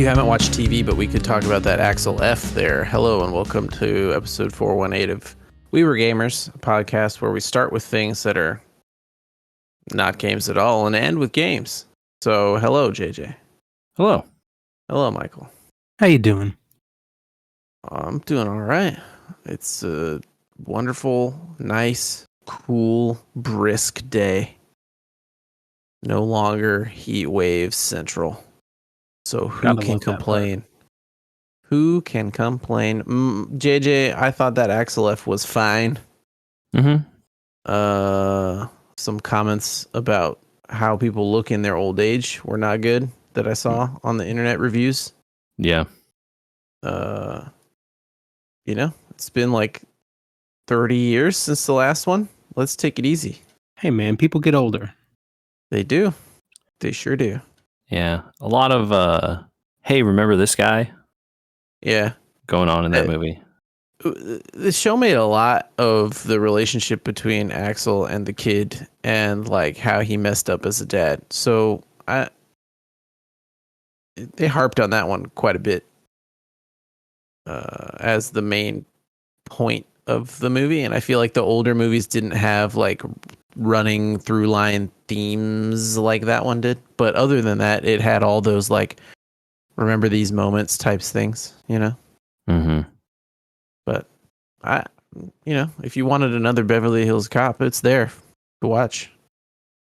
you haven't watched TV, but we could talk about that Axel F there. Hello and welcome to episode 418 of We Were Gamers, a podcast where we start with things that are not games at all and end with games. So, hello, JJ. Hello. Hello, Michael. How you doing? I'm doing all right. It's a wonderful, nice, cool, brisk day. No longer heat wave central. So who can complain? Who can complain? JJ, I thought that Axel F was fine. Mm-hmm. Some comments about how people look in their old age were not good that I saw on the internet reviews. Yeah. It's been like 30 years since the last one. Let's take it easy. Hey, man, people get older. They do. They sure do. Yeah. A lot of, hey, remember this guy? Yeah. Going on in that movie. The show made a lot of the relationship between Axel and the kid and like how he messed up as a dad. So they harped on that one quite a bit as the main point of the movie. And I feel like the older movies didn't have like running through line themes like that one did. But other than that, it had all those like remember these moments types things, you know? Mm-hmm. But if you wanted another Beverly Hills Cop, it's there to watch.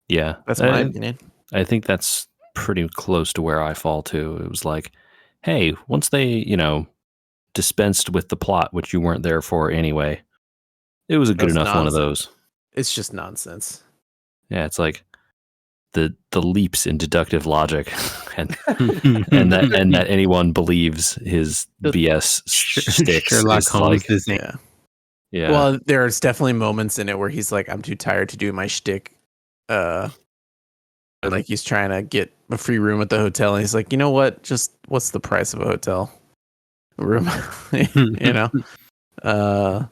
Yeah. That's my opinion. I think that's pretty close to where I fall too. It was like, hey, once they, dispensed with the plot, which you weren't there for anyway, it was a good enough one of those. It's just nonsense. Yeah, it's like the leaps in deductive logic and that anyone believes his BS sticks. Sherlock Holmes is Yeah. Well, there's definitely moments in it where he's like, I'm too tired to do my shtick. Like he's trying to get a free room at the hotel, and he's like, you know what? Just what's the price of a hotel room? That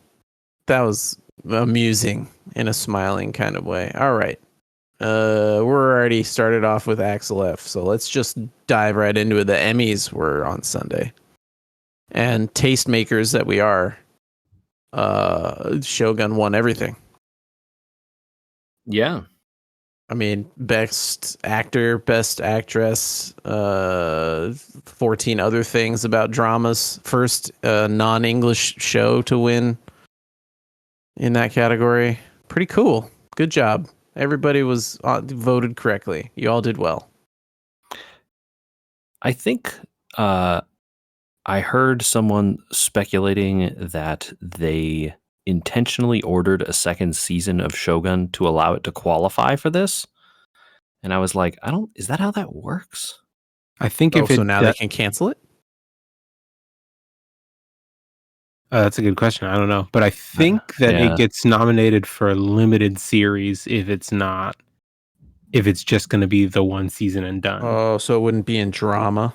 was amusing in a smiling kind of way. All right. We're already started off with Axel F, so let's just dive right into it. The Emmys were on Sunday. And tastemakers that we are, Shogun won everything. Yeah. I mean, best actor, best actress, 14 other things about dramas. First non-English show to win in that category. Pretty cool. Good job. Everybody was voted correctly. You all did well. I think I heard someone speculating that they intentionally ordered a second season of Shogun to allow it to qualify for this. And I was like, is that how that works? I think so now they can cancel it? That's a good question. I don't know. But I think that it gets nominated for a limited series if it's just going to be the one season and done. Oh, so it wouldn't be in drama?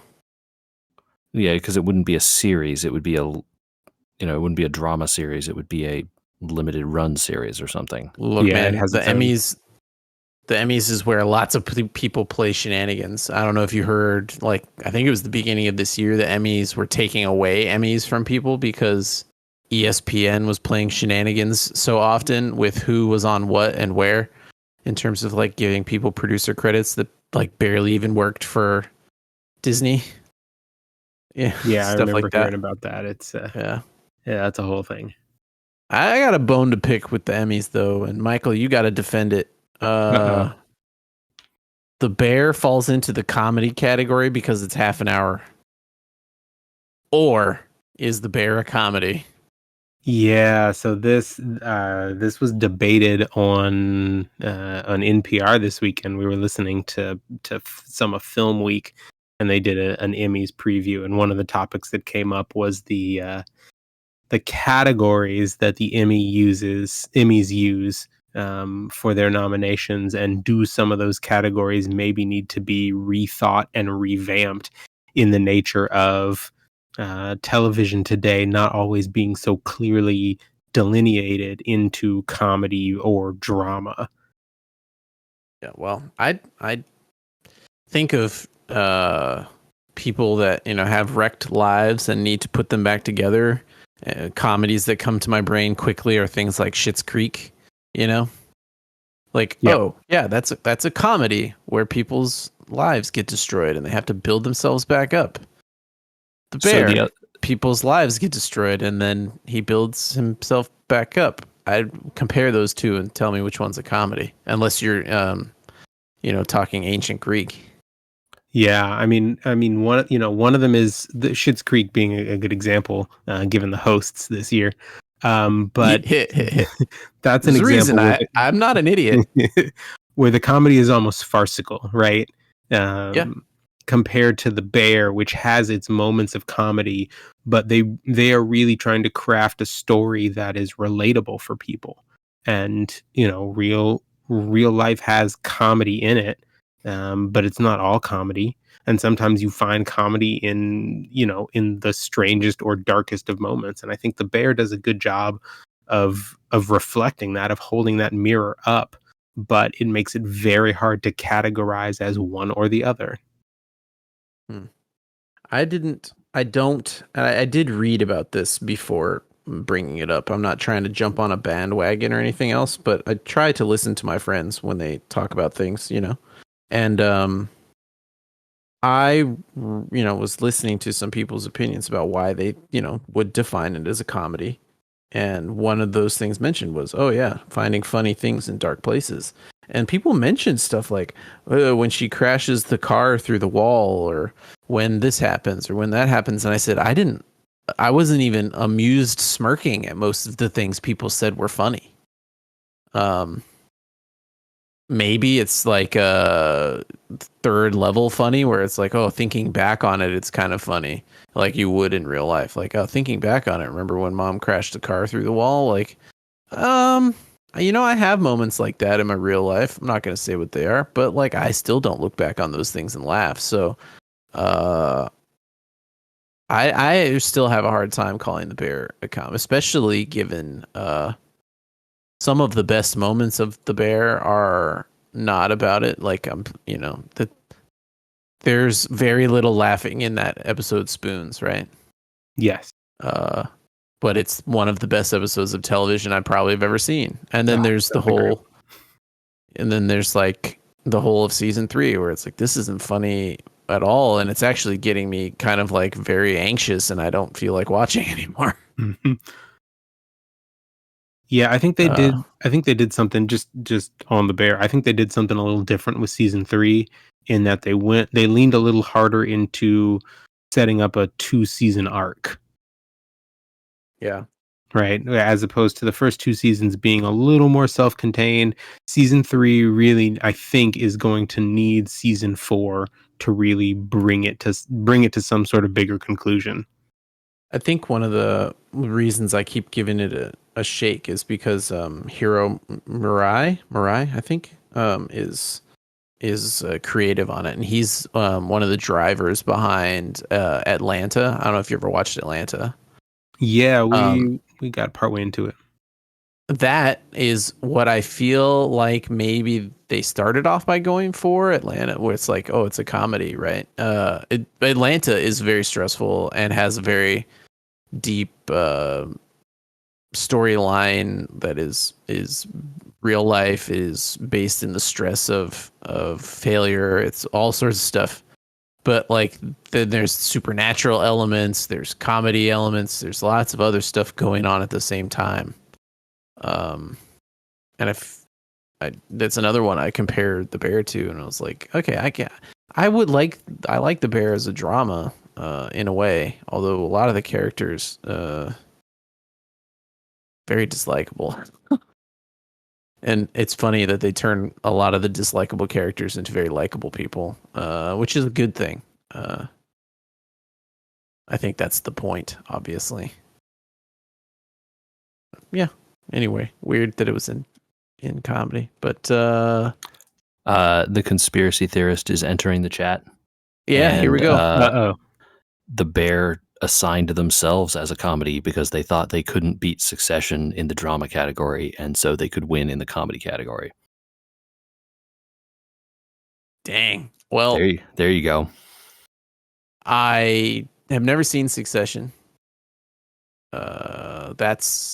Yeah, because it wouldn't be a series. It would be it wouldn't be a drama series. It would be a limited run series or something. Look, man, the Emmys is where lots of people play shenanigans. I don't know if you heard, I think it was the beginning of this year, the Emmys were taking away Emmys from people because ESPN was playing shenanigans so often with who was on what and where in terms of giving people producer credits that barely even worked for Disney. Yeah, I remember hearing about that. It's yeah, that's a whole thing. I got a bone to pick with the Emmys though, and Michael, you got to defend it. The Bear falls into the comedy category because it's half an hour. Or is The Bear a comedy? Yeah, so this was debated on NPR this weekend. We were listening to some of Film Week, and they did an Emmys preview, and one of the topics that came up was the categories that the Emmys use for their nominations, and do some of those categories maybe need to be rethought and revamped in the nature of television today not always being so clearly delineated into comedy or drama. Yeah, well, I think of people that have wrecked lives and need to put them back together. Comedies that come to my brain quickly are things like Schitt's Creek. Like, Yep. oh yeah, that's a comedy where people's lives get destroyed and they have to build themselves back up. The Bear, people's lives get destroyed and then he builds himself back up. I'd compare those two and tell me which one's a comedy, unless you're talking ancient Greek. Yeah, I mean, one of them is the Schitt's Creek being a good example, given the hosts this year. But that's an There's a reason example. I'm not an idiot. Where the comedy is almost farcical, right? Yeah. Compared to The Bear, which has its moments of comedy, but they are really trying to craft a story that is relatable for people. And real life has comedy in it, but it's not all comedy. And sometimes you find comedy in the strangest or darkest of moments. And I think The Bear does a good job of reflecting that, of holding that mirror up, but it makes it very hard to categorize as one or the other. I did read about this before bringing it up. I'm not trying to jump on a bandwagon or anything else, but I try to listen to my friends when they talk about things, and I was listening to some people's opinions about why they would define it as a comedy. And one of those things mentioned was, oh yeah, finding funny things in dark places. And people mentioned stuff like when she crashes the car through the wall, or when this happens, or when that happens. And I said, I wasn't even amused smirking at most of the things people said were funny. Maybe it's like a third level funny where it's like, oh, thinking back on it, it's kind of funny, like you would in real life. Like, oh, thinking back on it, remember when mom crashed the car through the wall? Like, I have moments like that in my real life. I'm not going to say what they are, but like, I still don't look back on those things and laugh. So, I still have a hard time calling The Bear a comedy, especially given, some of the best moments of The Bear are not about it. Like, there's very little laughing in that episode, Spoons, right? Yes. But it's one of the best episodes of television I probably have ever seen. And then there's like the whole of season 3 where it's like, this isn't funny at all. And it's actually getting me kind of like very anxious and I don't feel like watching anymore. Mm-hmm. Yeah, I think they did. I think they did something just on The Bear. I think they did something a little different with season 3 in that they leaned a little harder into setting up a 2-season arc. Yeah. Right. As opposed to the first 2 seasons being a little more self-contained. Season 3 really, I think, is going to need season 4 to really bring it to some sort of bigger conclusion. I think one of the reasons I keep giving it a shake is because Hiro Murai, I think, is creative on it, and he's one of the drivers behind Atlanta. I don't know if you ever watched Atlanta. Yeah, we got partway into it. That is what I feel like maybe they started off by going for Atlanta, where it's like, oh, it's a comedy, right? Atlanta is very stressful and has a very deep storyline that is real life, is based in the stress of failure. It's all sorts of stuff. But like, then there's supernatural elements, there's comedy elements, there's lots of other stuff going on at the same time. And that's another one I compared The Bear to, and I was like, okay, I like The Bear as a drama, in a way, although a lot of the characters, very dislikable. And it's funny that they turn a lot of the dislikable characters into very likable people, which is a good thing. I think that's the point, obviously. Yeah. Anyway, weird that it was in comedy, but the conspiracy theorist is entering the chat. Yeah, here we go. The Bear assigned themselves as a comedy because they thought they couldn't beat Succession in the drama category, and so they could win in the comedy category. Dang. Well, there you go. I have never seen Succession. That's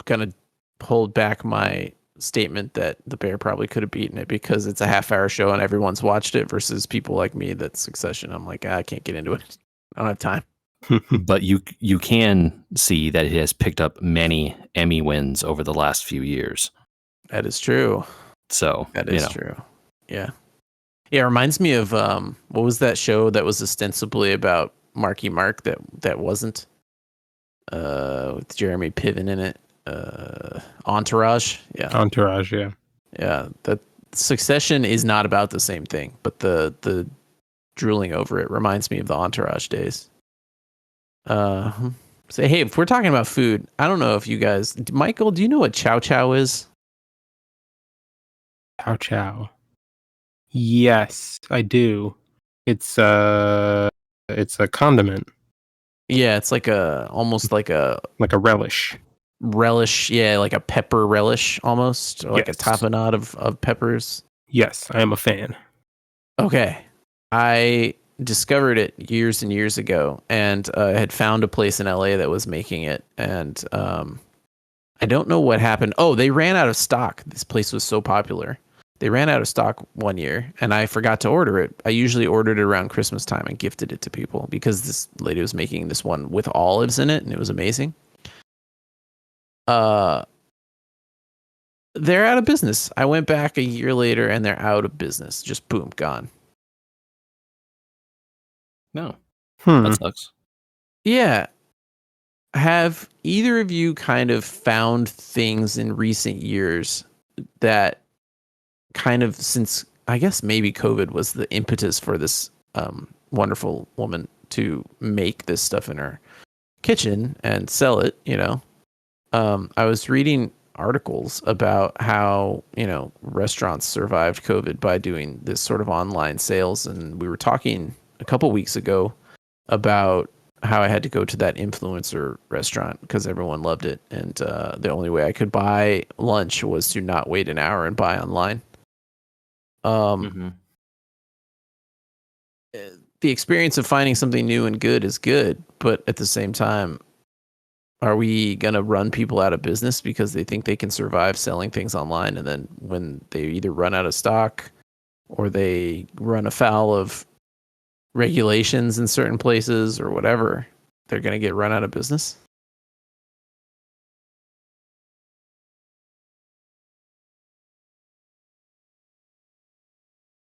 gonna hold back my statement that The Bear probably could have beaten it because it's a half-hour show and everyone's watched it versus people like me that Succession. I'm like, I can't get into it. I don't have time. But you can see that it has picked up many Emmy wins over the last few years. That is true. So That is true. Yeah. Yeah, it reminds me of what was that show that was ostensibly about Marky Mark that wasn't with Jeremy Piven in it. Entourage. Yeah. Entourage, yeah. Yeah. That Succession is not about the same thing, but the drooling over it reminds me of the Entourage days. Say, hey, if we're talking about food, I don't know if you guys, Michael, do you know what Chow Chow is? Chow Chow. Yes, I do. It's a condiment, Yeah, it's like almost like a like a relish. relish. Yeah, like a pepper relish almost, or like a Yes. tapenade of peppers. Yes, I am a fan. Okay. I discovered it years and years ago and had found a place in LA that was making it. And I don't know what happened. Oh, they ran out of stock. This place was so popular. They ran out of stock one year and I forgot to order it. I usually ordered it around Christmas time and gifted it to people because this lady was making this one with olives in it and it was amazing. They're out of business. I went back a year later and they're out of business. Just boom, gone. No, Hmm. that sucks. Yeah. Have either of you kind of found things in recent years that kind of, since I guess maybe COVID was the impetus for this wonderful woman to make this stuff in her kitchen and sell it, you know? I was reading articles about how, you know, restaurants survived COVID by doing this sort of online sales. And we were talking a couple weeks ago about how I had to go to that influencer restaurant because everyone loved it. And the only way I could buy lunch was to not wait an hour and buy online. Mm-hmm. The experience of finding something new and good is good, but at the same time, are we going to run people out of business because they think they can survive selling things online? And then when they either run out of stock or they run afoul of regulations in certain places or whatever, they're going to get run out of business?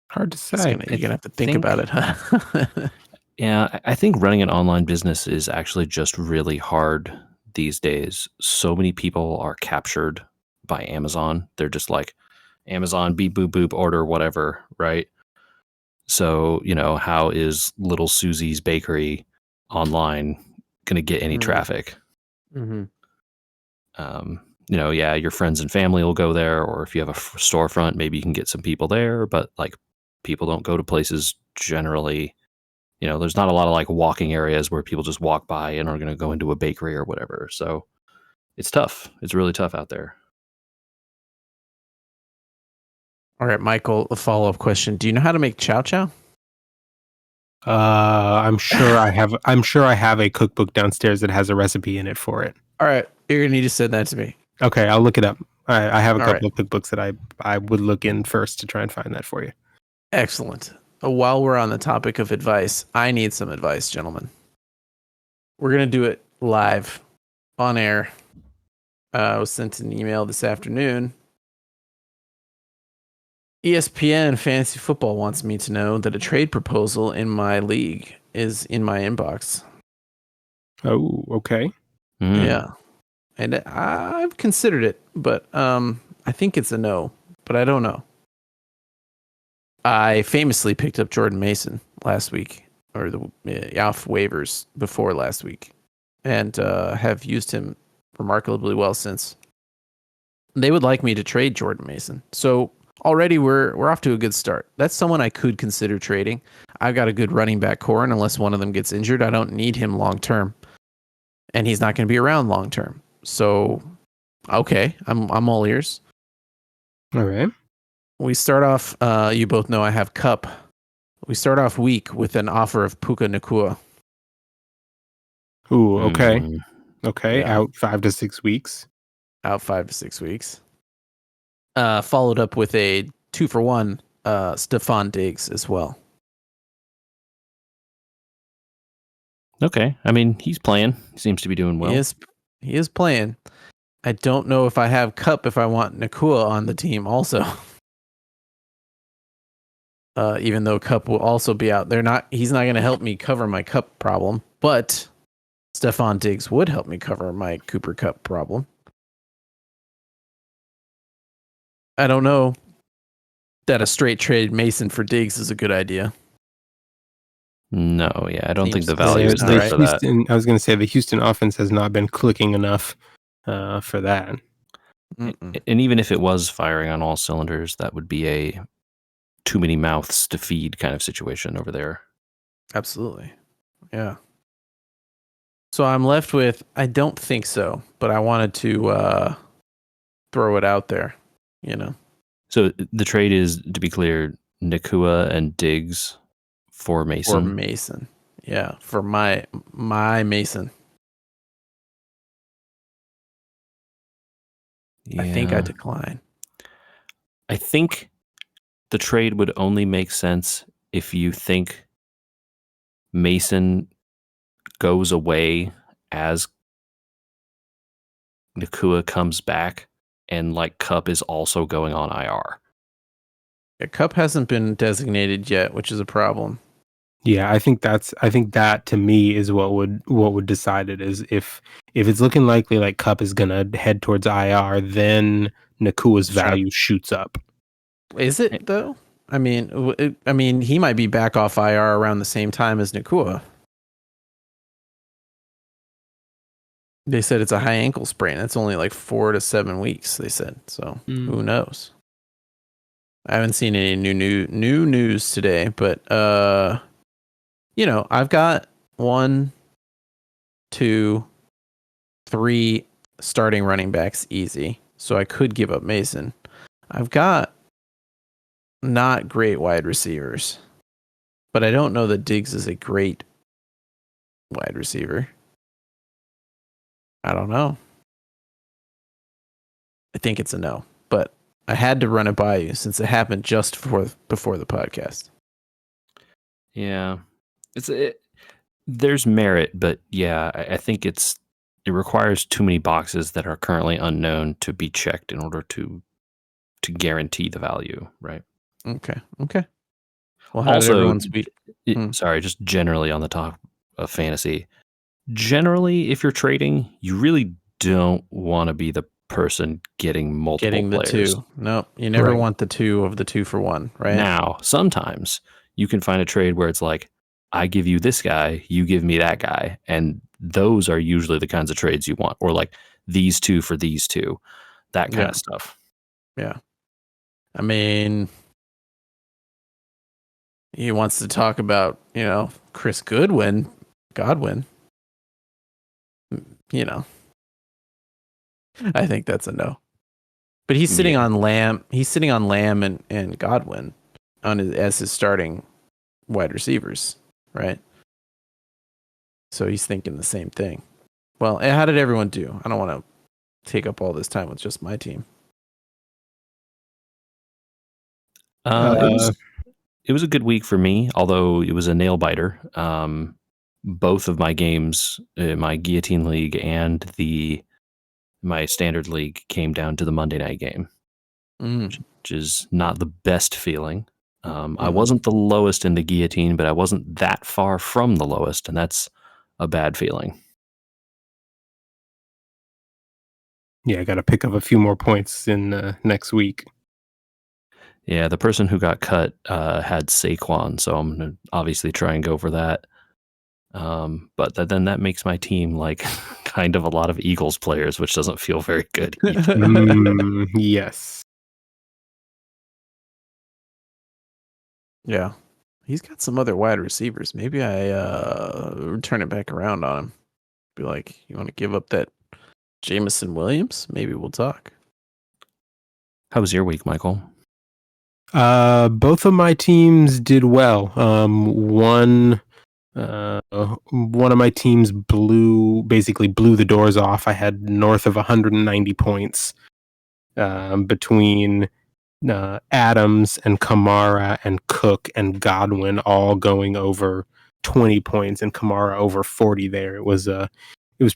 Hard to say. You're going to have to think about it, huh? Yeah, I think running an online business is actually just really hard these days. So many people are captured by Amazon. They're just like, Amazon, beep, boop, boop, order whatever, right? So, you know, how is Little Susie's Bakery online going to get any traffic? Mm-hmm. You know, yeah, your friends and family will go there, or if you have a storefront, maybe you can get some people there, but like people don't go to places generally. You know, there's not a lot of like walking areas where people just walk by and are going to go into a bakery or whatever. So it's tough. It's really tough out there. All right, Michael, a follow-up question. Do you know how to make chow chow? I'm sure I have. I'm sure I have a cookbook downstairs that has a recipe in it for it. All right, you're going to need to send that to me. Okay, I'll look it up. I have a All couple of cookbooks that I would look in first to try and find that for you. Excellent. While we're on the topic of advice, I need some advice, gentlemen. We're going to do it live on air. I was sent an email this afternoon. ESPN Fantasy Football wants me to know that a trade proposal in my league is in my inbox. Oh, okay. Yeah. And I've considered it, but I think it's a no, but I don't know. I famously picked up Jordan Mason last week, or off waivers before last week, and have used him remarkably well since. They would like me to trade Jordan Mason, so already we're off to a good start. That's someone I could consider trading. I've got a good running back core, and unless one of them gets injured, I don't need him long term, and he's not going to be around long term. So, okay, I'm all ears. All right. We start off, you both know I have Cup We start off week with an offer of Puka Nakua. Ooh, okay. Mm, Okay, Yeah. out 5 to 6 weeks. Out 5 to 6 weeks. Followed up with a 2-for-1 Stephon Diggs as well. okay. I mean, he's playing. He seems to be doing well. He is playing. I don't know if I have Cup if I want Nakua on the team also. Even though Cup will also be out. He's not going to help me cover my Cup problem, but Stephon Diggs would help me cover my Cooper Cup problem. I don't know that a straight trade Mason for Diggs is a good idea. No, yeah, I don't think Seems- the value seems is not there right. for that. I was going to say the Houston offense has not been clicking enough for that. Mm-mm. And even if it was firing on all cylinders, that would be a too many mouths to feed kind of situation over there. Absolutely. Yeah. So I'm left with, I don't think so, but I wanted to throw it out there, you know. So the trade is, to be clear, Nakua and Diggs for Mason. For Mason. Yeah, for my Mason. Yeah. I think I decline. I think the trade would only make sense if you think Mason goes away as Nakua comes back and like Cup is also going on IR. Yeah, Cup hasn't been designated yet, which is a problem. Yeah, I think that to me is what would decide it, is if it's looking likely like Cup is gonna head towards IR, then Nakua's Sure. value shoots up. Is it though? I mean, he might be back off IR around the same time as Nakua. They said it's a high ankle sprain. That's only like 4 to 7 weeks. They said so. Who knows? I haven't seen any new news today, but you know, I've got 1, 2, 3 starting running backs easy, so I could give up Mason. I've got not great wide receivers, but I don't know that Diggs is a great wide receiver. I don't know. I think it's a no, but I had to run it by you since it happened just before the podcast. Yeah. There's merit, but yeah, I think it requires too many boxes that are currently unknown to be checked in order to guarantee the value, right? Okay. Well, how did Also, everyone's week? sorry, just generally on the top of fantasy, generally, if you're trading, you really don't want to be the person getting multiple Getting the players. 2. No, you never Right. want the 2 of the 2-for-1, right? Now, sometimes you can find a trade where it's like, I give you this guy, you give me that guy. And those are usually the kinds of trades you want. Or like these 2 for these 2, that kind of stuff. Yeah. I mean, he wants to talk about, you know, Chris Godwin. You know, I think that's a no. But he's sitting on Lamb. He's sitting on Lamb and Godwin as his starting wide receivers, right? So he's thinking the same thing. Well, how did everyone do? I don't want to take up all this time with just my team. It was a good week for me, although it was a nail biter. Both of my games, my guillotine league and my standard league, came down to the Monday night game, which is not the best feeling. I wasn't the lowest in the guillotine, but I wasn't that far from the lowest, and that's a bad feeling. Yeah, I got to pick up a few more points in next week. Yeah, the person who got cut had Saquon, so I'm going to obviously try and go for that. But then that makes my team like kind of a lot of Eagles players, which doesn't feel very good. Yes. Yeah. He's got some other wide receivers. Maybe I turn it back around on him. Be like, you want to give up that Jameson Williams? Maybe we'll talk. How was your week, Michael? Both of my teams did well. One of my teams basically blew the doors off. I had north of 190 points between Adams and Kamara and Cook and Godwin all going over 20 points, and Kamara over 40 there. It was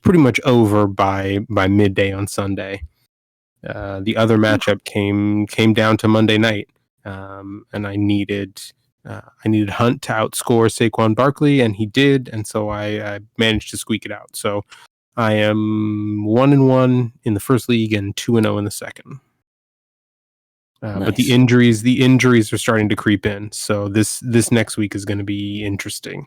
pretty much over by midday on Sunday. The other matchup came down to Monday night, and I needed Hunt to outscore Saquon Barkley, and he did, and so I managed to squeak it out. So I am 1-1 in the first league and 2-0 in the second. Nice. But the injuries are starting to creep in, so this next week is going to be interesting.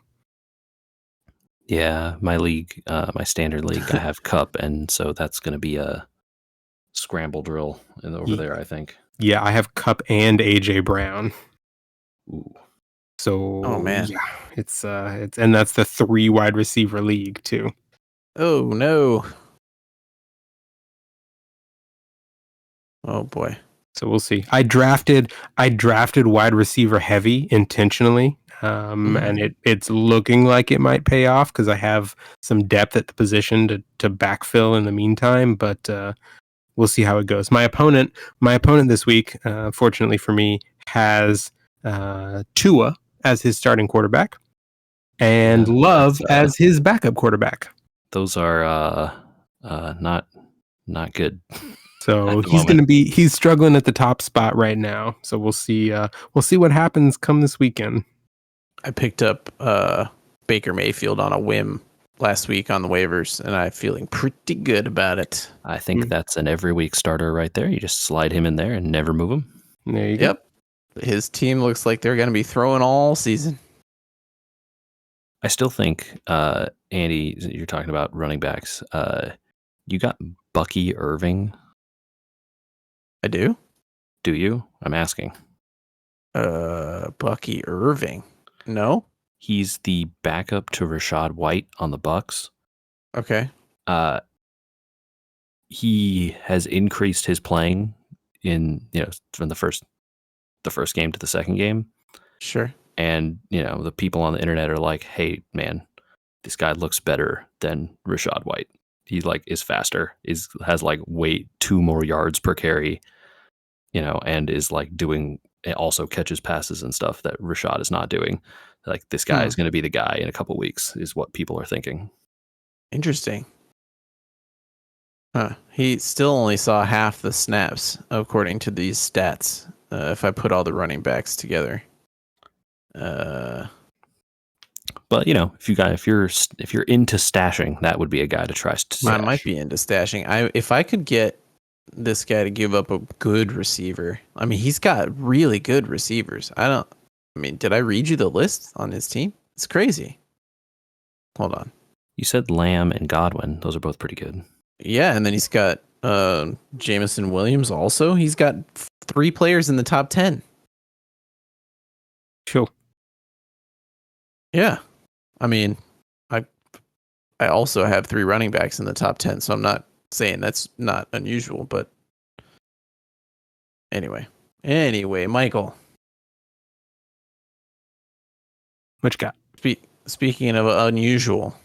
Yeah, my league, my standard league, I have Cup, and so that's going to be a scramble drill over there, I think. Yeah, I have Cup and AJ Brown. Ooh. So, oh man, yeah, it's and that's the 3 wide receiver league too. Oh no. Oh boy. So we'll see. I drafted wide receiver heavy intentionally, and it's looking like it might pay off because I have some depth at the position to backfill in the meantime. But we'll see how it goes. My opponent this week, fortunately for me, has Tua as his starting quarterback and Love as his backup quarterback. Those are not good. So he's struggling at the top spot right now. So we'll see what happens come this weekend. I picked up Baker Mayfield on a whim last week on the waivers, and I'm feeling pretty good about it. I think that's an every week starter right there. You just slide him in there and never move him. There you go. Yep. His team looks like they're going to be throwing all season. I still think, Andy, you're talking about running backs. You got Bucky Irving. I do? Do you? I'm asking. Bucky Irving. No? He's the backup to Rachaad White on the Bucks. Okay. He has increased his playing from the first game to the second game. Sure. And, the people on the internet are like, hey, man, this guy looks better than Rachaad White. He is faster, has way 2 more yards per carry, and is doing, also catches passes and stuff that Rachaad is not doing. This guy is going to be the guy in a couple weeks is what people are thinking. Interesting. Huh. He still only saw half the snaps according to these stats. If I put all the running backs together. But if you're into stashing, that would be a guy to try to stash. I might be into stashing. If I could get this guy to give up a good receiver. I mean, he's got really good receivers. Did I read you the list on his team? It's crazy. Hold on. You said Lamb and Godwin. Those are both pretty good. Yeah, and then he's got Jameson Williams also. He's got 3 players in the top 10. Sure. Yeah. I mean, I also have 3 running backs in the top 10, so I'm not saying that's not unusual, but anyway, Michael. What you got? Speaking of unusual,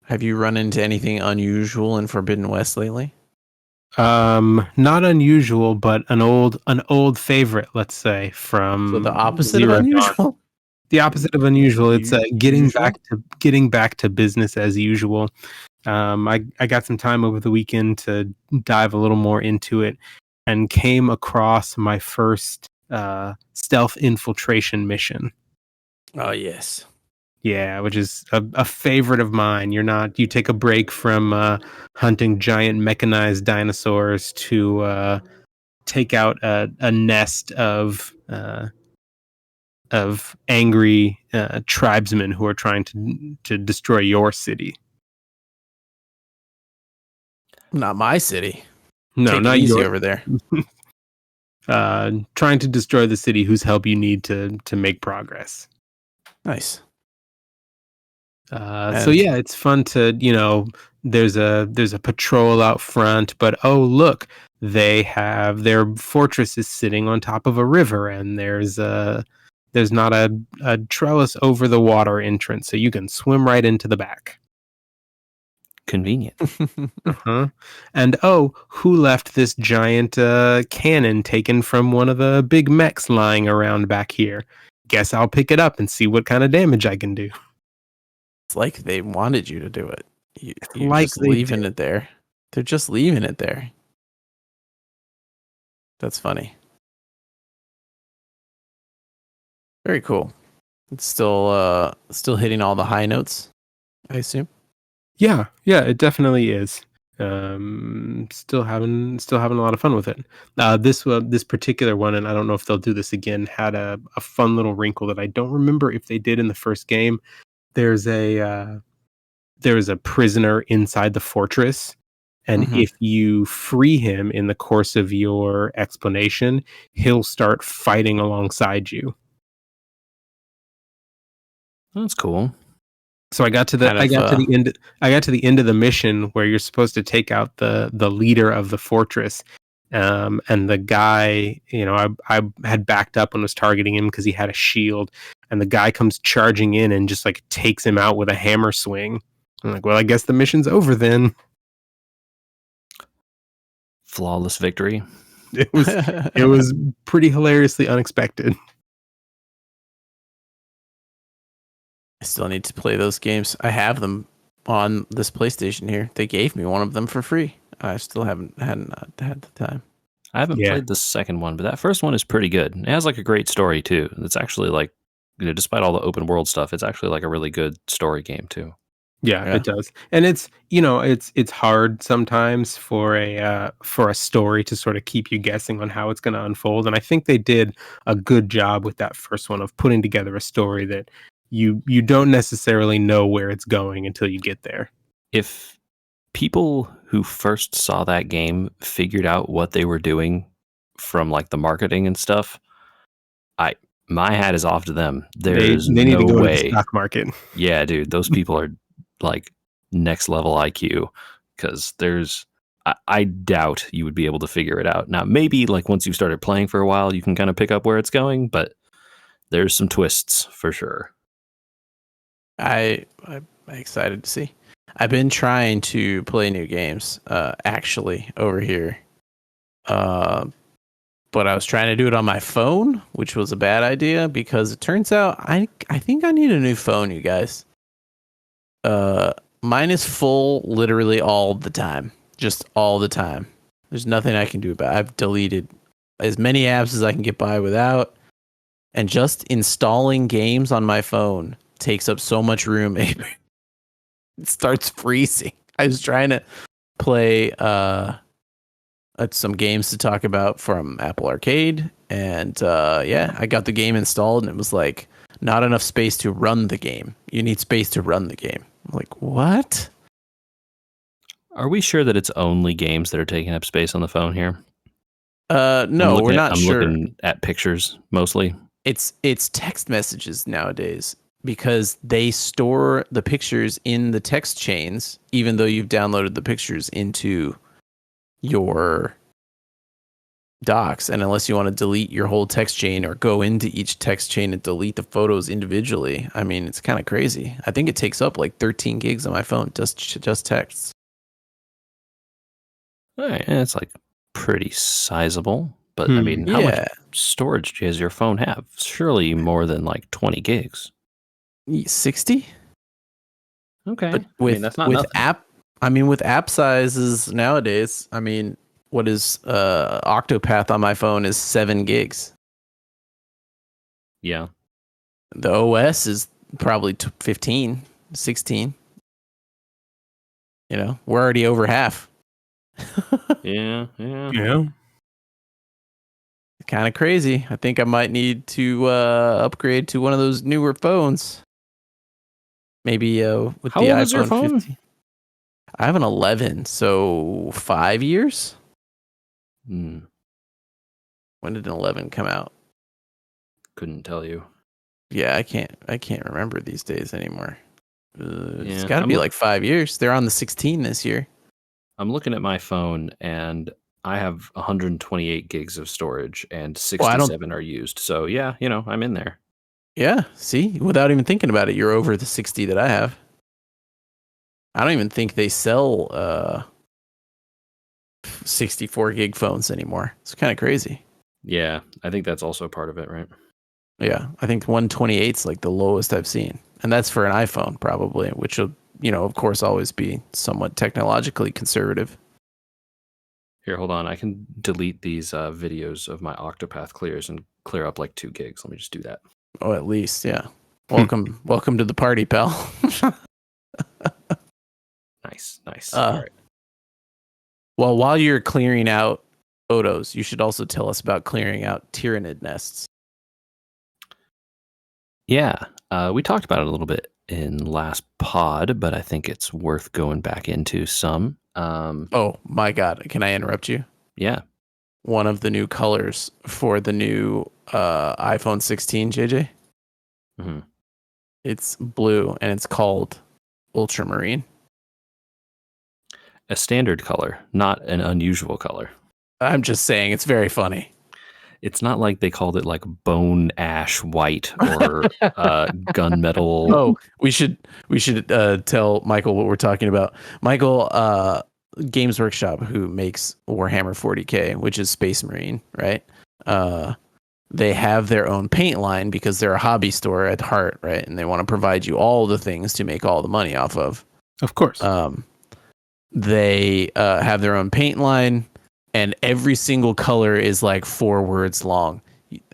have you run into anything unusual in Forbidden West lately? Not unusual, but an old favorite, let's say, from So the opposite of unusual. The opposite of unusual. It's getting back to business as usual. I got some time over the weekend to dive a little more into it, and came across my first stealth infiltration mission. Oh yes. Yeah, which is a favorite of mine. You take a break from hunting giant mechanized dinosaurs to take out a nest of angry tribesmen who are trying to destroy your city. Not my city. No, Take not it easy yours. over there. Trying to destroy the city whose help you need to make progress. Nice. So yeah, it's fun to, there's a patrol out front, but oh look, their fortress is sitting on top of a river, and there's not a trellis over the water entrance, so you can swim right into the back. Convenient. Uh-huh. And who left this giant cannon taken from one of the big mechs lying around back here? Guess I'll pick it up and see what kind of damage I can do. It's like they wanted you to do it. You're like just they leaving did. it there. They're just leaving it there. That's funny. Very cool. It's still hitting all the high notes, I assume. Yeah, it definitely is. Still having a lot of fun with it. This particular one, and I don't know if they'll do this again, had a fun little wrinkle that I don't remember if they did in the first game. There's a prisoner inside the fortress, and if you free him in the course of your explanation, he'll start fighting alongside you. That's cool. So I got to the end of the mission where you're supposed to take out the leader of the fortress, and the guy, I had backed up and was targeting him because he had a shield, and the guy comes charging in and just like takes him out with a hammer swing. I'm like, well, I guess the mission's over then. Flawless victory. It was pretty hilariously unexpected. I still need to play those games. I have them on this PlayStation here. They gave me one of them for free. I still hadn't had the time. I haven't played the second one, but that first one is pretty good. It has like a great story too. It's actually like, despite all the open world stuff, it's actually like a really good story game too. Yeah, it does. And it's hard sometimes for a story to sort of keep you guessing on how it's going to unfold. And I think they did a good job with that first one of putting together a story that you don't necessarily know where it's going until you get there. If people who first saw that game figured out what they were doing from like the marketing and stuff, my hat is off to them. There's they need no to go way. to the stock market. Yeah, dude, those people are like next level IQ, because I doubt you would be able to figure it out. Now, maybe like once you've started playing for a while, you can kind of pick up where it's going, but there's some twists for sure. I'm excited to see. I've been trying to play new games, actually, over here. But I was trying to do it on my phone, which was a bad idea because it turns out I think I need a new phone, you guys. Mine is full literally all the time. Just all the time. There's nothing I can do about it. I've deleted as many apps as I can get by without. And just installing games on my phone takes up so much room. It starts freezing. I was trying to play some games to talk about from Apple Arcade, and I got the game installed, and it was like not enough space to run the game. You need space to run the game. I'm like, what? Are we sure that it's only games that are taking up space on the phone here? No, we're not sure. I'm looking at pictures mostly. It's text messages nowadays because they store the pictures in the text chains, even though you've downloaded the pictures into your docs. And unless you want to delete your whole text chain or go into each text chain and delete the photos individually, I mean, it's kind of crazy. I think it takes up like 13 gigs on my phone, just texts. All right, it's like pretty sizable. But I mean, how much storage does your phone have? Surely more than like 20 gigs. 60? Okay. But with app sizes nowadays, I mean, what is Octopath on my phone is 7 gigs. Yeah. The OS is probably 15, 16. You know, we're already over half. Yeah. Kind of crazy. I think I might need to upgrade to one of those newer phones. Maybe with How the old iPhone is your phone? 15. I have an 11, so 5 years. When did an 11 come out? Couldn't tell you. Yeah, I can't remember these days anymore. It's Yeah, got to be like 5 years. They're on the 16 this year. I'm looking at my phone, and I have 128 gigs of storage and Well, I don't. 67 are used. So yeah, I'm in there. Yeah, see, without even thinking about it, you're over the 60 that I have. I don't even think they sell 64 gig phones anymore. It's kind of crazy. Yeah, I think that's also part of it, right? Yeah, I think 128 is like the lowest I've seen, and that's for an iPhone probably, which will, of course, always be somewhat technologically conservative. Here, hold on. I can delete these videos of my Octopath clears and clear up like 2 gigs. Let me just do that. Oh, at least, yeah. Welcome to the party, pal. Nice. All right. Well, while you're clearing out photos, you should also tell us about clearing out tyrannid nests. Yeah, we talked about it a little bit in last pod, but I think it's worth going back into some. Oh my God, can I interrupt you? Yeah. One of the new colors for the new iPhone 16, JJ. Mm-hmm. It's blue and it's called ultramarine. A standard color, not an unusual color. I'm just saying, it's very funny. It's not like they called it like bone ash white or gunmetal. Oh, we should tell Michael what we're talking about. Michael, Games Workshop, who makes Warhammer 40K, which is Space Marine, right? They have their own paint line because they're a hobby store at heart, right? And they want to provide you all the things to make all the money off of. Of course. They have their own paint line, and every single color is like 4 words long.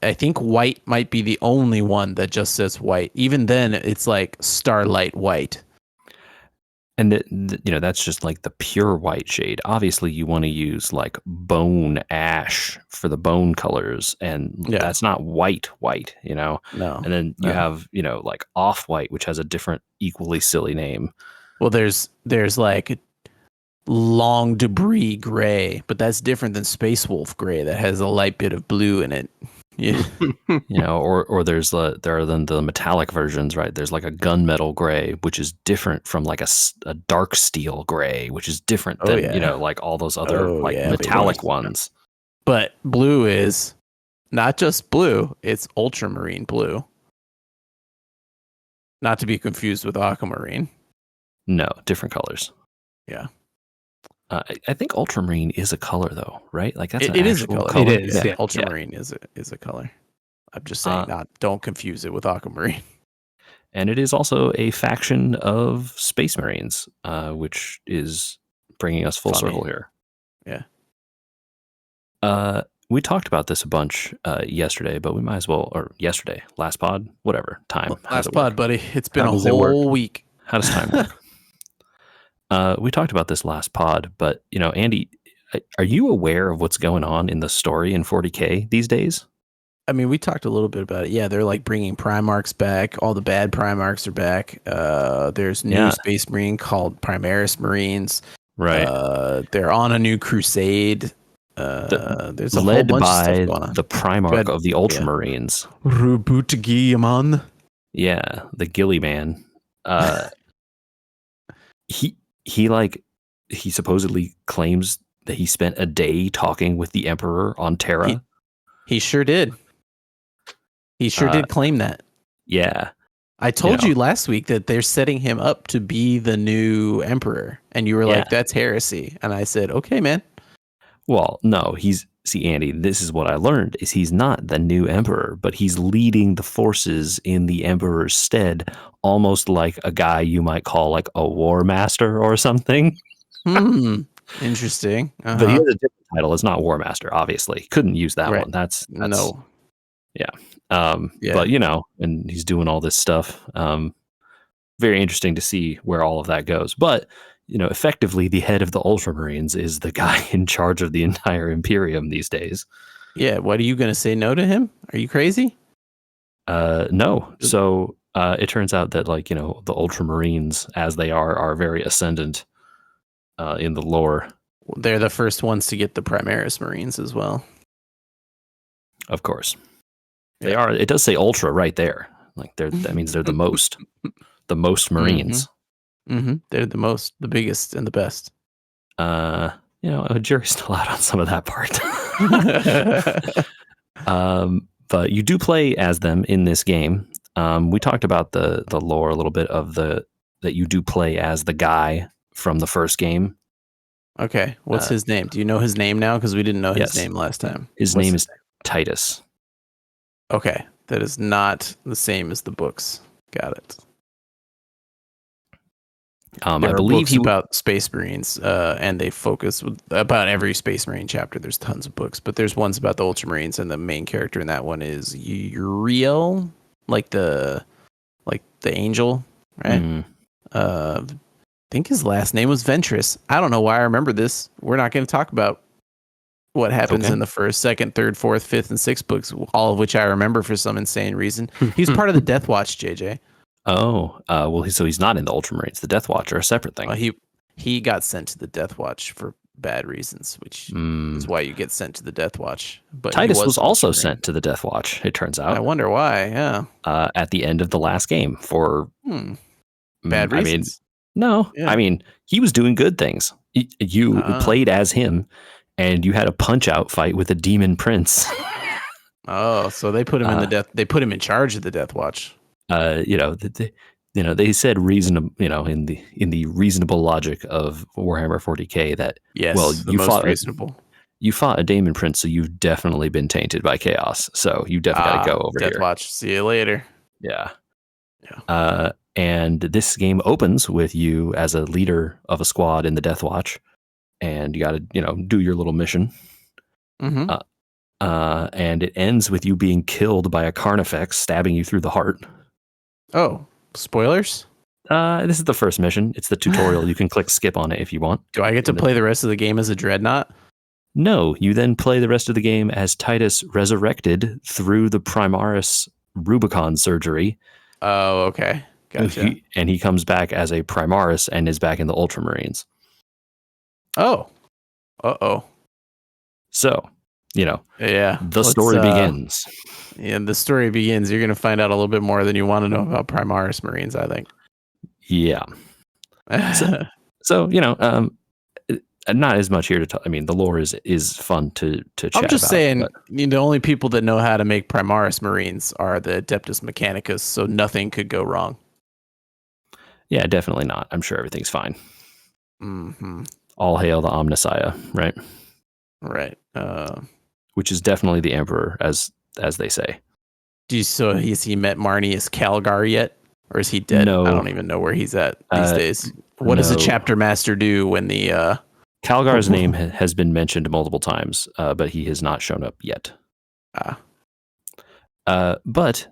I think white might be the only one that just says white. Even then, it's like starlight white. And that's just like the pure white shade. Obviously, you want to use like bone ash for the bone colors, and that's not white, No. And then you have, like off white, which has a different, equally silly name. Well, there's like long debris gray, but that's different than Space Wolf gray that has a light bit of blue in it. Yeah. Or there are then the metallic versions, right? There's like a gunmetal gray, which is different from like a dark steel gray, which is different than, like all those other metallic ones. But blue is not just blue, it's ultramarine blue. Not to be confused with aquamarine. No, different colors. Yeah. I think ultramarine is a color, though, right? Like that's it is a color. It is. Yeah. Ultramarine is a color. I'm just saying, don't confuse it with aquamarine. And it is also a faction of Space Marines, which is bringing us full circle here. Yeah. We talked about this a bunch yesterday, but we might as well, or yesterday, last pod, whatever time. Last pod, buddy. It's been a whole week. How does time work? We talked about this last pod, but Andy, are you aware of what's going on in the story in 40K these days? I mean, we talked a little bit about it. Yeah, they're like bringing Primarchs back. All the bad Primarchs are back. There's new Space Marine called Primaris Marines. Right. They're on a new crusade. There's a led whole bunch by of stuff going on. The Primarch of the Ultramarines. Rubutgiamon. Yeah, the Gilly Man. He supposedly claims that he spent a day talking with the Emperor on Terra. He sure did. He sure did claim that. Yeah. I told you last week that they're setting him up to be the new Emperor. And you were like, that's heresy. And I said, okay, man. Well, no, see, Andy, this is what I learned is he's not the new Emperor, but he's leading the forces in the Emperor's stead, almost like a guy you might call like a war master or something. Interesting. But he has a different title. It's not War Master, obviously. Couldn't use that one. That's no. Yeah. But and he's doing all this stuff. Very interesting to see where all of that goes. But effectively, the head of the Ultramarines is the guy in charge of the entire Imperium these days. Yeah. What are you going to say no to him? Are you crazy? No. So it turns out that the Ultramarines, as they are very ascendant in the lore. They're the first ones to get the Primaris Marines as well. Of course. They are. It does say Ultra right there. Like that means they're the most Marines. They're the biggest and the best. a jury's still out on some of that part. But you do play as them in this game. We talked about the lore a little bit of that you do play as the guy from the first game. Okay, what's his name? Do you know his name now? Because we didn't know his name last time. His name is Titus. Okay, that is not the same as the books. Got it. I believe books about Space Marines, and they focus about every Space Marine chapter. There's tons of books, but there's ones about the Ultramarines, and the main character in that one is Uriel, like the angel, right? I think his last name was Ventress. I don't know why I remember this. We're not going to talk about what happens in the first, second, third, fourth, fifth, and sixth books, all of which I remember for some insane reason. He's part of the Death Watch, JJ. Oh, well, so he's not in the Ultramarines. The Death Watch are a separate thing. He got sent to the Death Watch for bad reasons, which is why you get sent to the Death Watch. But Titus was also sent to the Death Watch, it turns out. I wonder why, yeah. At the end of the last game for... bad reasons. I mean, he was doing good things. You played as him, and you had a punch-out fight with a demon prince. Oh, so they put him they put him in charge of the Death Watch. They said reasonable, in the reasonable logic of Warhammer 40K that reasonable. You fought a Daemon Prince, so you've definitely been tainted by chaos. So you definitely got to go over Death here. Watch. See you later. Yeah. And this game opens with you as a leader of a squad in the Death Watch, and you got to do your little mission. Mm-hmm. And it ends with you being killed by a Carnifex stabbing you through the heart. Oh, spoilers? This is the first mission. It's the tutorial. You can click skip on it if you want. Do I get to play the rest of the game as a Dreadnought? No, you then play the rest of the game as Titus resurrected through the Primaris Rubicon surgery. Oh, okay. Gotcha. And he comes back as a Primaris and is back in the Ultramarines. Oh. Uh-oh. So, yeah, the story begins. Yeah, the story begins. You're going to find out a little bit more than you want to know about Primaris Marines, I think. Yeah. So not as much here to talk. I mean, the lore is fun to chat about. I'm just saying, the only people that know how to make Primaris Marines are the Adeptus Mechanicus, so nothing could go wrong. Yeah, definitely not. I'm sure everything's fine. Mm-hmm. All hail the Omnissiah, right? Right. Which is definitely the Emperor, as they say. Has he met Marnius Calgar yet? Or is he dead? No. I don't even know where he's at these days. What does a chapter master do when the... Calgar's name has been mentioned multiple times, but he has not shown up yet. But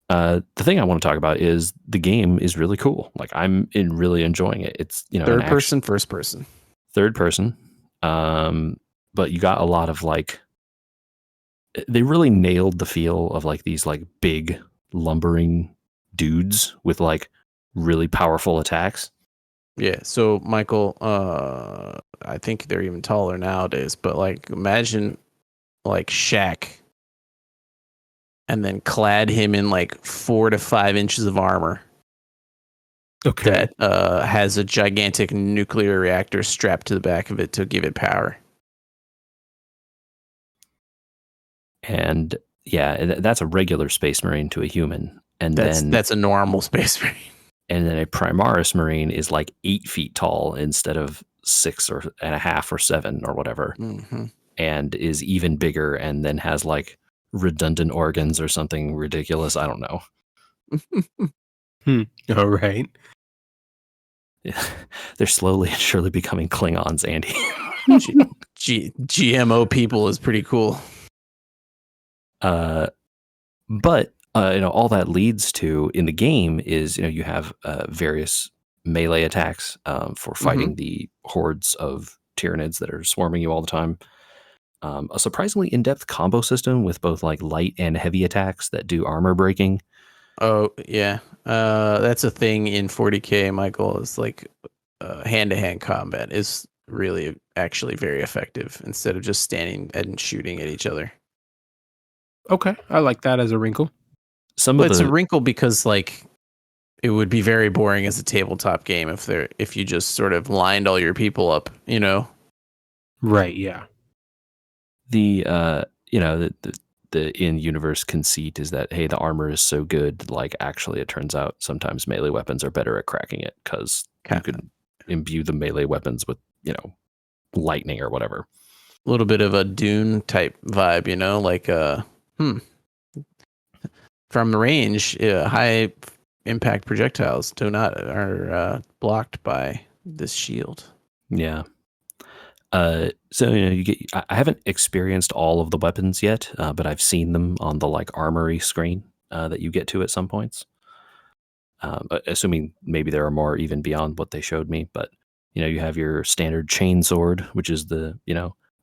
the thing I want to talk about is the game is really cool. Like, I'm really enjoying it. It's, third person, first person. Third person. But you got a lot of they really nailed the feel of these big lumbering dudes with really powerful attacks. Yeah. So Michael, I think they're even taller nowadays, but imagine Shaq and then clad him in 4 to 5 inches of armor. Okay. That has a gigantic nuclear reactor strapped to the back of it to give it power. And yeah, that's a regular Space Marine to a human. And that's a normal Space Marine. And then a Primaris Marine is 8 feet tall instead of 6.5 or 7 or whatever. Mm-hmm. And is even bigger and then has redundant organs or something ridiculous. I don't know. All right. Yeah. They're slowly and surely becoming Klingons, Andy. GMO people is pretty cool. But all that leads to in the game is you have various melee attacks for fighting the hordes of Tyranids that are swarming you all the time. A surprisingly in-depth combo system with both light and heavy attacks that do armor breaking. Oh yeah, that's a thing in 40K. Michael is hand-to-hand combat is really actually very effective instead of just standing and shooting at each other. Okay, I like that as a wrinkle. It's a wrinkle because it would be very boring as a tabletop game if you just sort of lined all your people up, Right. Yeah. The in-universe conceit is that, hey, the armor is so good, like actually it turns out sometimes melee weapons are better at cracking it because you could imbue the melee weapons with, lightning or whatever. A little bit of a Dune type vibe, like from range, high impact projectiles are blocked by this shield. Yeah. So I haven't experienced all of the weapons yet, but I've seen them on the like armory screen that you get to at some points. Assuming maybe there are more even beyond what they showed me, but you have your standard chain sword, which is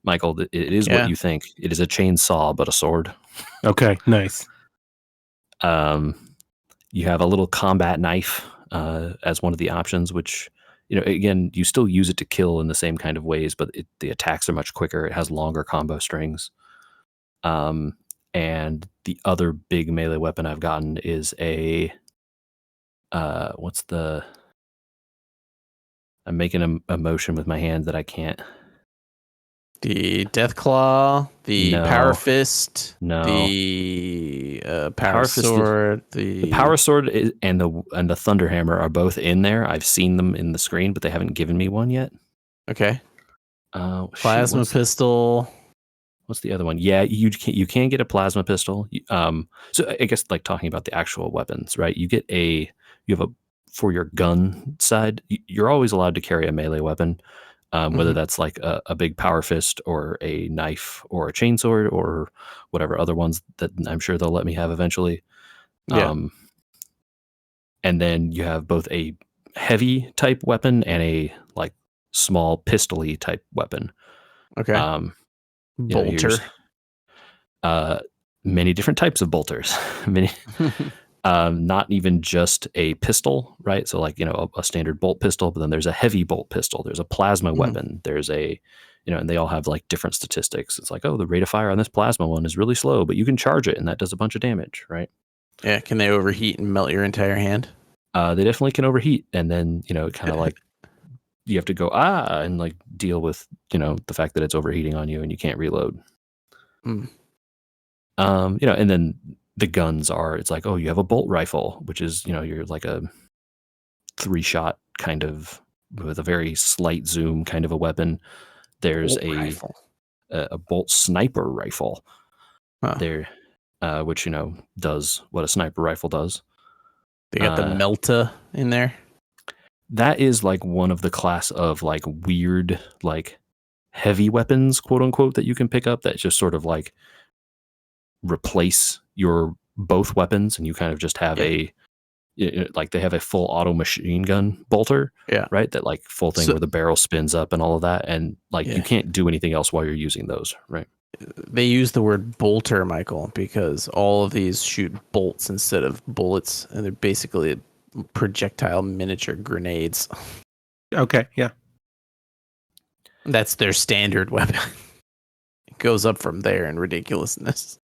Michael, it is what you think. It is a chainsaw, but a sword. Okay, nice. You have a little combat knife as one of the options, which, again, you still use it to kill in the same kind of ways, but the attacks are much quicker. It has longer combo strings. And the other big melee weapon I've gotten is I'm making a motion with my hand that I can't. The Death Claw, the Power Fist, the Power Sword, the Power Sword and the Thunder Hammer are both in there. I've seen them in the screen, but they haven't given me one yet. Okay. Plasma pistol. What's the other one? Yeah, you can get a plasma pistol. So I guess like talking about the actual weapons, right? You have a for your gun side. You're always allowed to carry a melee weapon. Whether that's like a big power fist or a knife or a chainsword or whatever other ones that I'm sure they'll let me have eventually. Yeah. And then you have both a heavy type weapon and a like small pistol-y type weapon. Okay. Bolter. Many different types of bolters. Many. Not even just a pistol, right? So like, a standard bolt pistol, but then there's a heavy bolt pistol. There's a plasma weapon. There's and they all have like different statistics. It's like, oh, the rate of fire on this plasma one is really slow, but you can charge it and that does a bunch of damage, right? Yeah. Can they overheat and melt your entire hand? They definitely can overheat. And then, kind of like you have to go, and like deal with, the fact that it's overheating on you and you can't reload. And then the guns it's like, oh, you have a bolt rifle, which is, you're like a 3-shot kind of with a very slight zoom kind of a weapon. There's a bolt sniper rifle there, which, does what a sniper rifle does. They got the Melta in there. That is like one of the class of like weird, like heavy weapons, quote unquote, that you can pick up that just sort of like replace your both weapons, and you kind of just have like they have a full auto machine gun bolter, right? That like full thing where the barrel spins up and all of that, and like you can't do anything else while you're using those, right? They use the word bolter, Michael, because all of these shoot bolts instead of bullets, and they're basically projectile miniature grenades. Okay, yeah. That's their standard weapon. It goes up from there in ridiculousness.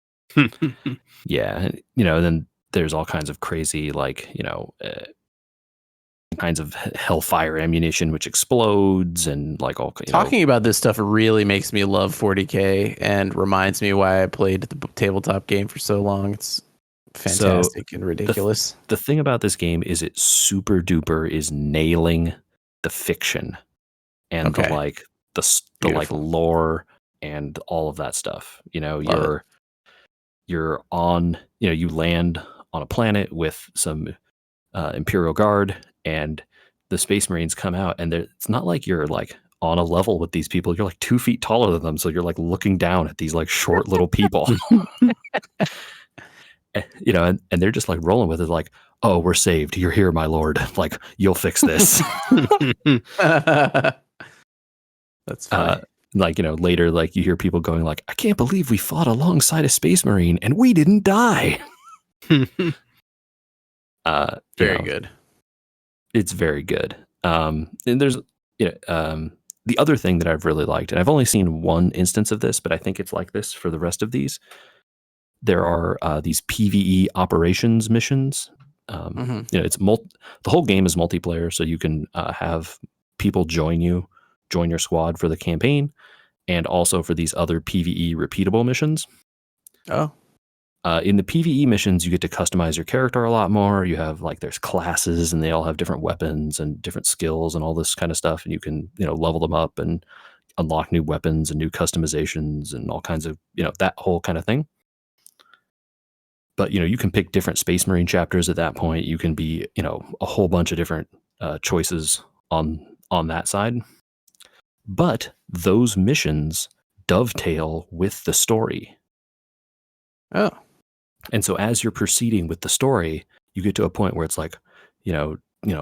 Yeah, then there's all kinds of crazy, like, kinds of hellfire ammunition which explodes, and like all. Talking about this stuff really makes me love 40K and reminds me why I played the tabletop game for so long. It's fantastic and ridiculous. The thing about this game is it super duper is nailing the fiction and the like like lore and all of that stuff. You're on, you land on a planet with some Imperial Guard, and the Space Marines come out, and it's not like you're like on a level with these people. You're like 2 feet taller than them, so you're like looking down at these like short little people. And they're just like rolling with it, like, oh, we're saved. You're here, my lord. Like, you'll fix this. That's funny. Like, later, like you hear people going like, I can't believe we fought alongside a Space Marine and we didn't die. Very good. It's very good. And there's, the other thing that I've really liked, and I've only seen one instance of this, but I think it's like this for the rest of these. There are these PvE operations missions. It's the whole game is multiplayer, so you can have people join your squad for the campaign, and also for these other PvE repeatable missions. Oh, In the PvE missions, you get to customize your character a lot more. You have there's classes, and they all have different weapons and different skills and all this kind of stuff. And you can level them up and unlock new weapons and new customizations and all kinds of that whole kind of thing. But you can pick different Space Marine chapters at that point. You can be a whole bunch of different choices on that side. But those missions dovetail with the story. oh, And so as you're proceeding with the story, you get to a point where it's like,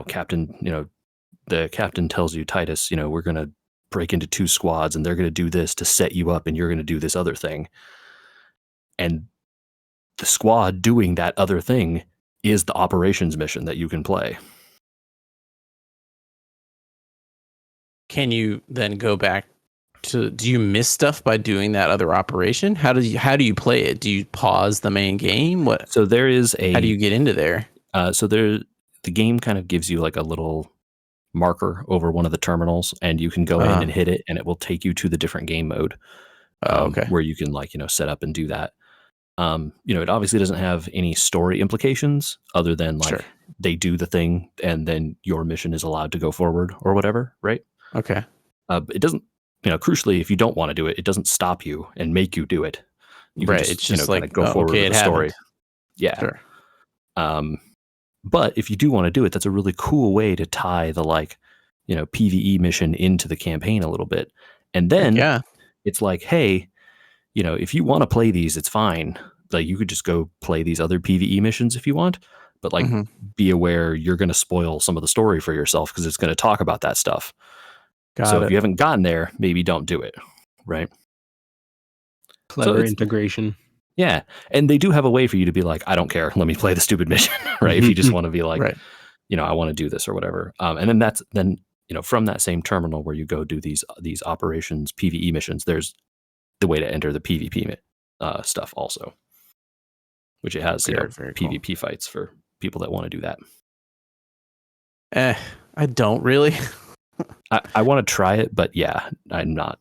Captain, the captain tells you, Titus, we're going to break into 2 squads and they're going to do this to set you up and you're going to do this other thing. And the squad doing that other thing is the operations mission that you can play. can you then go back to? Do you miss stuff by doing that other operation? How do you play it? Do you pause the main game? What? So there is How do you get into there? the game kind of gives you a little marker over one of the terminals, and you can go in and hit it, and it will take you to the different game mode. Okay. Where you can set up and do that. It obviously doesn't have any story implications other than Sure. they do the thing and then your mission is allowed to go forward or whatever, right? Okay. It doesn't, crucially, if you don't want to do it, it doesn't stop you and make you do it. You Right. can just, It's just kinda go forward okay, with it the story. happened. Yeah. Sure. But if you do want to do it, that's a really cool way to tie the PvE mission into the campaign a little bit. And then Yeah. it's like, hey, if you want to play these, it's fine. You could just go play these other PvE missions if you want, but Mhm. be aware you're going to spoil some of the story for yourself because it's going to talk about that stuff. Got So it. if you haven't gotten there, maybe don't do it. Right. Clever it's- integration. Yeah. And they do have a way for you to be like, I don't care. Let me play the stupid mission. Right. If you just want to be like, Right. I want to do this or whatever. And then from that same terminal where you go do these operations PvE missions, there's the way to enter the PvP stuff also, which it has Very, very cool. PvP fights for people that want to do that. I don't really. I want to try it, but yeah, I'm not.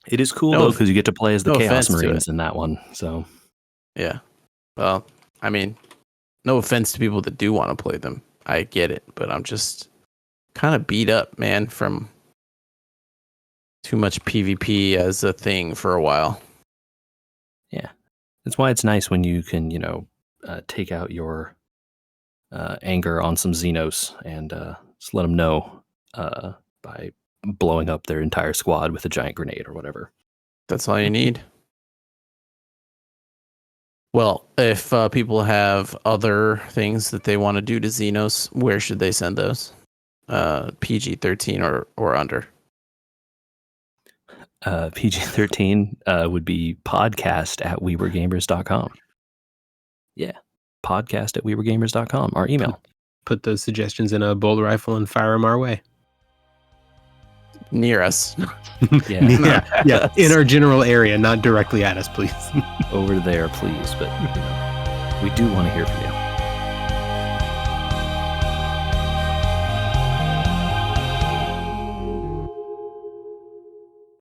It is cool though because you get to play as the no Chaos offense to Marines in that one. So Yeah. Well, I mean, no offense to people that do want to play them. I get it, but I'm just kind of beat up, man, from too much PvP as a thing for a while. yeah, that's why it's nice when you can take out your anger on some Xenos and just let them know by blowing up their entire squad with a giant grenade or whatever. That's all you need. Well, if people have other things that they want to do to Xenos, where should they send those? PG-13 or under? PG-13 would be podcast@wewergamers.com. Yeah, podcast@wewergamers.com, our email. Put those suggestions in a bolt rifle and fire them our way. Near us. Yeah. In our general area, not directly at us, please. Over there, please. But we do want to hear from you.